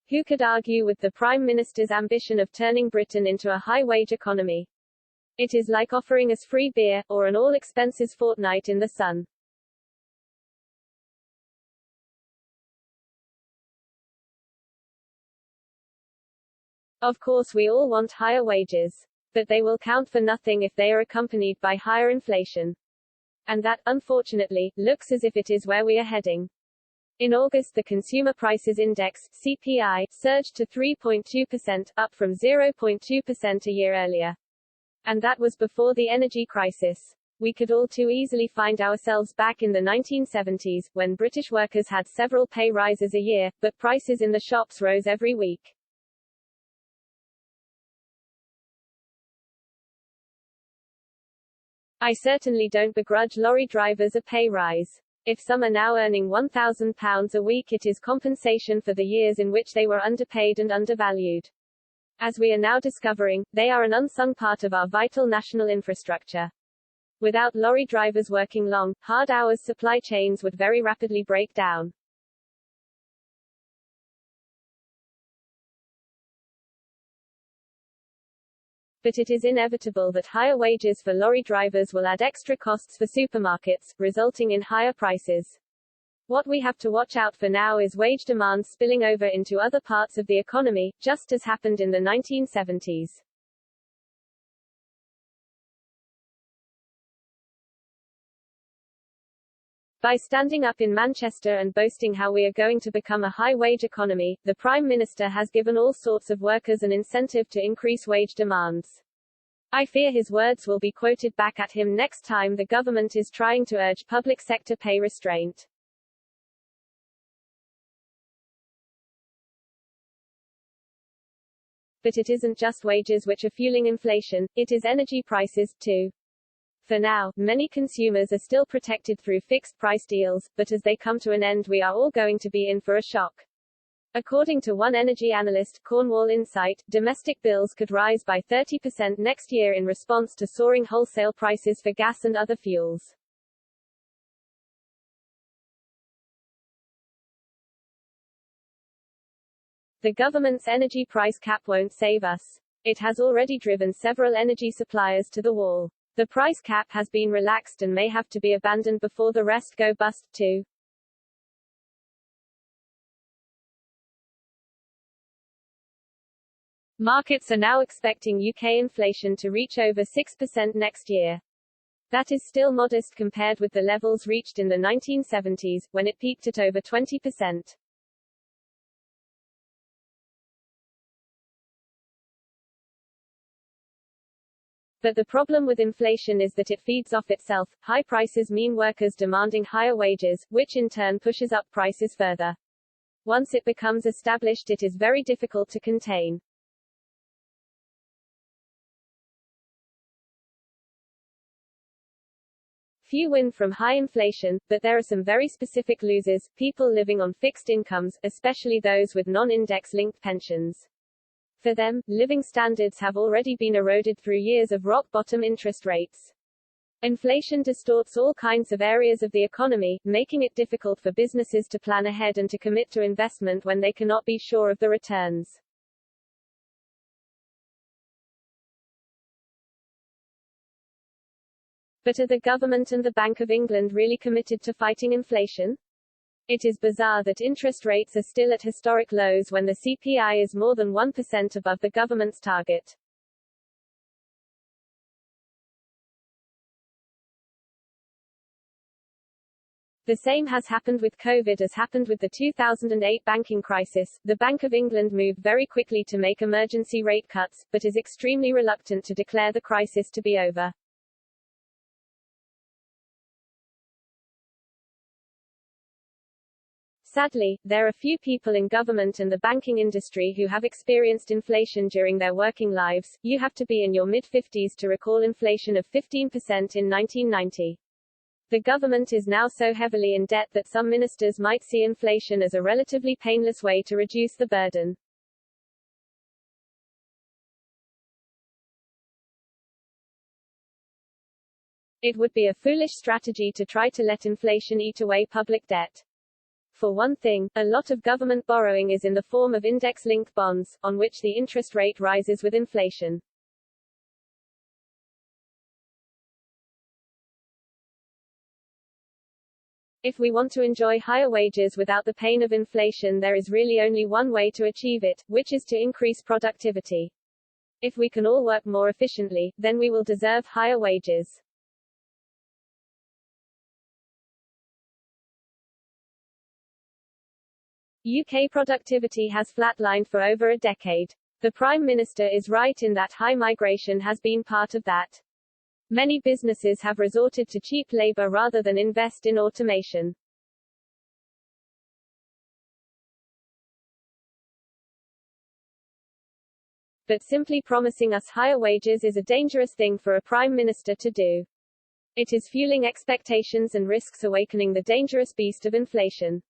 Who could argue with the Prime Minister's ambition of turning Britain into a high-wage economy? It is like offering us free beer, or an all-expenses fortnight in the sun. Of course we all want higher wages. But they will count for nothing if they are accompanied by higher inflation. And that, unfortunately, looks as if it is where we are heading. In August the Consumer Prices Index, CPI, surged to 3.2%, up from 0.2% a year earlier. And that was before the energy crisis. We could all too easily find ourselves back in the 1970s, when British workers had several pay rises a year, but prices in the shops rose every week. I certainly don't begrudge lorry drivers a pay rise. If some are now earning £1,000 a week, it is compensation for the years in which they were underpaid and undervalued. As we are now discovering, they are an unsung part of our vital national infrastructure. Without lorry drivers working long, hard hours, supply chains would very rapidly break down. But it is inevitable that higher wages for lorry drivers will add extra costs for supermarkets, resulting in higher prices. What we have to watch out for now is wage demand spilling over into other parts of the economy, just as happened in the 1970s. By standing up in Manchester and boasting how we are going to become a high-wage economy, the Prime Minister has given all sorts of workers an incentive to increase wage demands. I fear his words will be quoted back at him next time the government is trying to urge public sector pay restraint. But it isn't just wages which are fueling inflation, it is energy prices, too. For now, many consumers are still protected through fixed-price deals, but as they come to an end we are all going to be in for a shock. According to one energy analyst, Cornwall Insight, domestic bills could rise by 30% next year in response to soaring wholesale prices for gas and other fuels. The government's energy price cap won't save us. It has already driven several energy suppliers to the wall. The price cap has been relaxed and may have to be abandoned before the rest go bust, too. Markets are now expecting UK inflation to reach over 6% next year. That is still modest compared with the levels reached in the 1970s, when it peaked at over 20%. But the problem with inflation is that it feeds off itself. High prices mean workers demanding higher wages, which in turn pushes up prices further. Once it becomes established, it is very difficult to contain. Few win from high inflation, but there are some very specific losers, people living on fixed incomes, especially those with non-index-linked pensions. For them, living standards have already been eroded through years of rock-bottom interest rates. Inflation distorts all kinds of areas of the economy, making it difficult for businesses to plan ahead and to commit to investment when they cannot be sure of the returns. But are the government and the Bank of England really committed to fighting inflation? It is bizarre that interest rates are still at historic lows when the CPI is more than 1% above the government's target. The same has happened with COVID as happened with the 2008 banking crisis. The Bank of England moved very quickly to make emergency rate cuts, but is extremely reluctant to declare the crisis to be over. Sadly, there are few people in government and the banking industry who have experienced inflation during their working lives. You have to be in your mid-50s to recall inflation of 15% in 1990. The government is now so heavily in debt that some ministers might see inflation as a relatively painless way to reduce the burden. It would be a foolish strategy to try to let inflation eat away public debt. For one thing, a lot of government borrowing is in the form of index-linked bonds, on which the interest rate rises with inflation. If we want to enjoy higher wages without the pain of inflation, there is really only one way to achieve it, which is to increase productivity. If we can all work more efficiently, then we will deserve higher wages. UK productivity has flatlined for over a decade. The Prime Minister is right in that high migration has been part of that. Many businesses have resorted to cheap labor rather than invest in automation. But simply promising us higher wages is a dangerous thing for a Prime Minister to do. It is fueling expectations and risks awakening the dangerous beast of inflation.